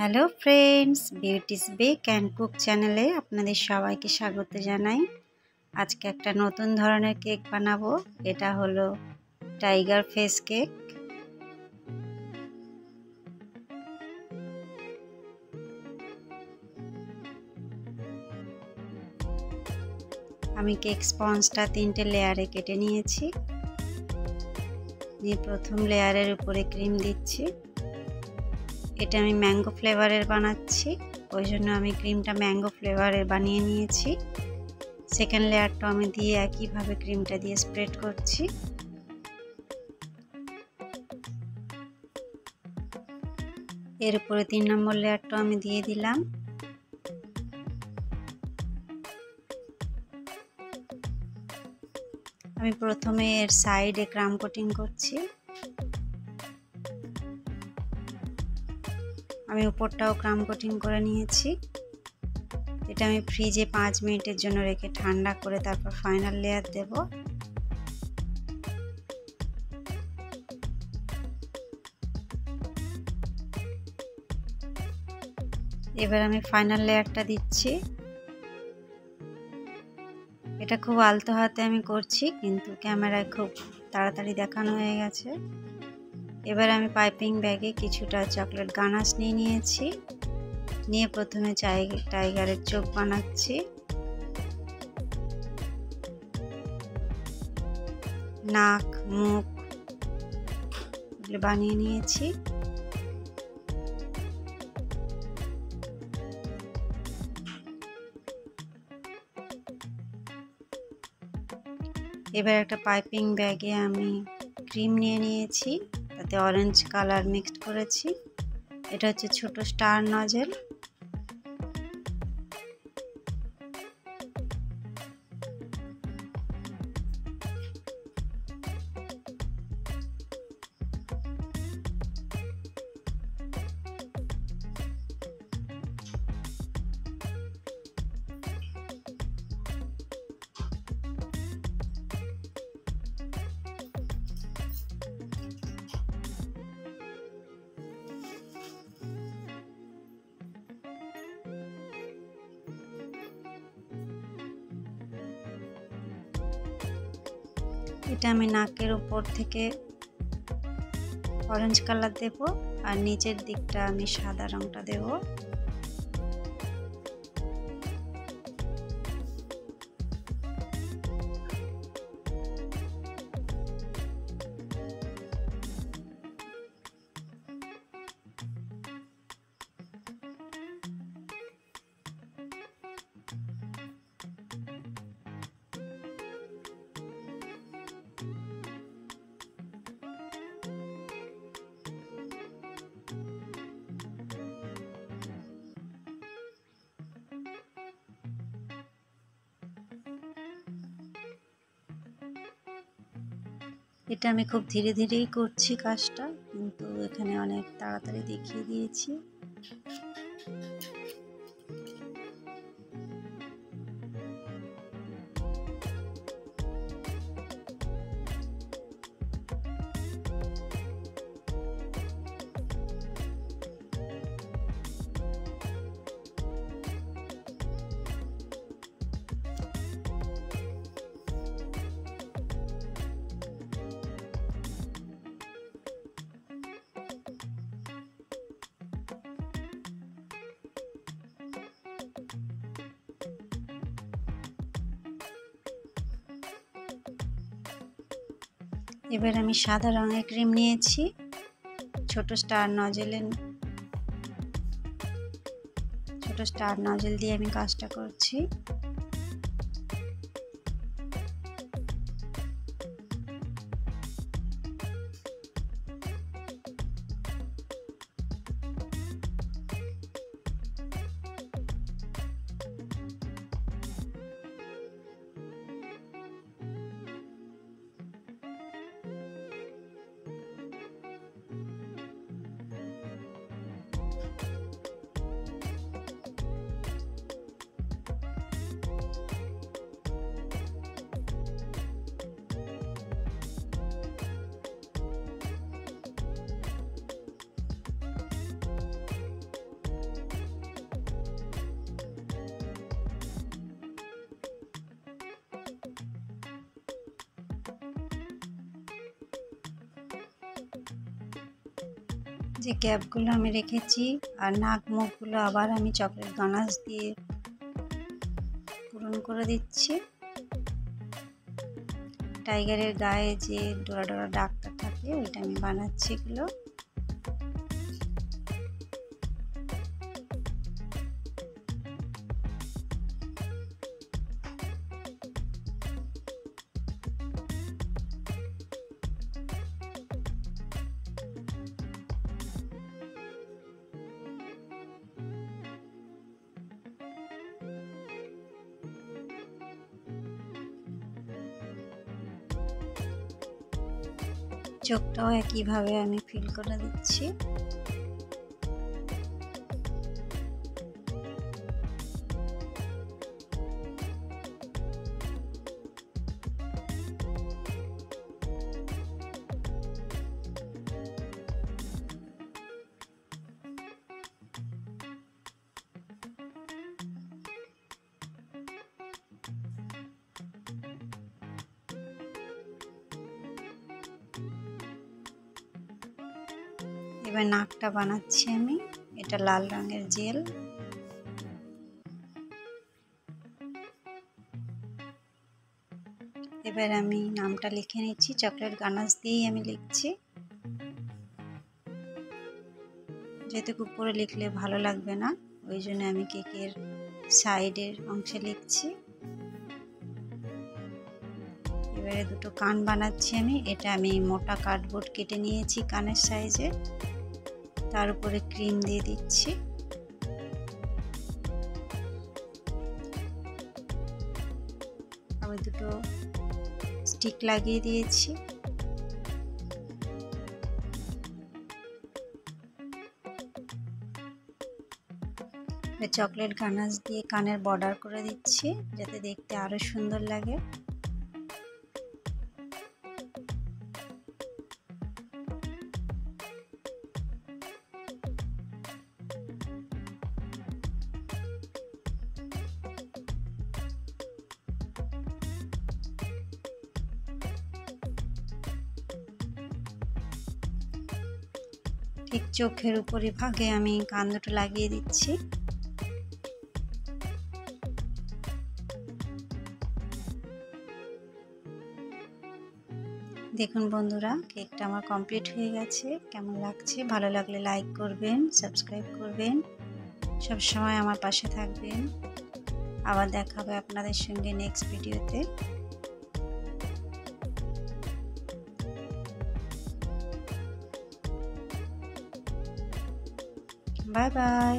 Hello friends, Beauty's Bake and Cook চ্যানেলে আপনাদের সবাইকে স্বাগত জানাই। আজকে একটা নতুন ধরনের কেক বানাবো। এটা হলো টাইগার ফেস কেক। আমি কেক স্পঞ্জটা 3টে লেয়ারে কেটে নিয়েছি। নিয়ে প্রথম লেয়ারের উপরে ক্রিম দিচ্ছি। এটা আমি ম্যাঙ্গো ফ্লেভারের বানাচ্ছি, ওই জন্য আমি ক্রিমটা ম্যাঙ্গো ফ্লেভারের বানিয়ে নিয়েছি। সেকেন্ড লেয়ারটা আমি দিয়ে একইভাবে ক্রিমটা দিয়ে স্প্রেড করছি। এর উপরে 3 নম্বর লেয়ারটা আমি দিয়ে দিলাম। আমি প্রথমে এর সাইডে ক্রাম কোটিং করছি। আমি উপরটাও ক্রাম কোটিং করে নিয়েছি। এটা আমি ফ্রিজে 5 মিনিটের জন্য রেখে ঠান্ডা করে তারপর ফাইনাল লেয়ার দেব। এবার আমি ফাইনাল লেয়ারটা দিচ্ছি। এটা খুব আলতো হাতে আমি করছি, কিন্তু ক্যামেরায় খুব তাড়াতাড়ি দেখানো হয়ে গেছে। এবার আমি পাইপিং ব্যাগে কিছুটা চকলেট গানাশ নিয়ে নিয়েছি। নিয়ে প্রথমে টাইগারের চোখ বানাচ্ছি। নাক, মুখ এগুলো বানিয়ে নিয়েছি। এবার একটা পাইপিং ব্যাগে আমি ক্রিম নিয়ে নিয়েছি, তাতে অরেঞ্জ কালার মিক্সড করেছি। এটা হচ্ছে ছোট স্টার নজেল। এটা আমি নাকের উপর থেকে অরেঞ্জ কালার দেব, আর নিচের দিকটা আমি সাদা রংটা দেব। এটা আমি খুব ধীরে ধীরেই করছি কাজটা, কিন্তু এখানে অনেক তাড়াতাড়ি দেখিয়ে দিয়েছি। এবার আমি সাদা রঙের ক্রিম নিয়েছি, ছোট স্টার নজেল দিয়ে আমি কাজটা করছি। যে গ্যাপগুলো আমি রেখেছি আর নাক মুখগুলো আবার আমি চকলেট গানাশ দিয়ে পূরণ করে দিচ্ছি। টাইগারের গায়ে যে ডোরা ডোরা দাগটা থাকে ওইটা আমি বানাচ্ছি এগুলো। চোখটাও একইভাবে আমি ফিল করে দিচ্ছি। এবার নাকটা বানাচ্ছি আমি। এটা লাল রঙের জেল। এবার আমি নামটা লিখে নিচ্ছি, চকলেট গানাশ দিয়েই আমি লিখছি, যেহেতু উপরে লিখলে ভালো লাগবে না ওই জন্য আমি কেকের সাইডের অংশে লিখছি। এবারে দুটো কান বানাচ্ছি আমি। এটা আমি মোটা কার্ডবোর্ড কেটে নিয়েছি কানের সাইজে, তার উপরে ক্রিম দিয়ে দিচ্ছি। আবার দুটো স্টিক লাগিয়ে দিয়েছি। চকলেট গানাশ দিয়ে কানের বর্ডার করে দিচ্ছি যাতে দেখতে আরো সুন্দর লাগে। ঠিক চোখের উপরি ভাগে আমি কান দুটো লাগিয়ে দিচ্ছি। দেখুন বন্ধুরা, কেকটা আমার কমপ্লিট হয়ে গেছে। কেমন লাগছে? ভালো লাগলে লাইক করবেন, সাবস্ক্রাইব করবেন, সব সময় আমার পাশে থাকবেন। আবার দেখা হবে আপনাদের সঙ্গে নেক্সট ভিডিওতে। Bye bye.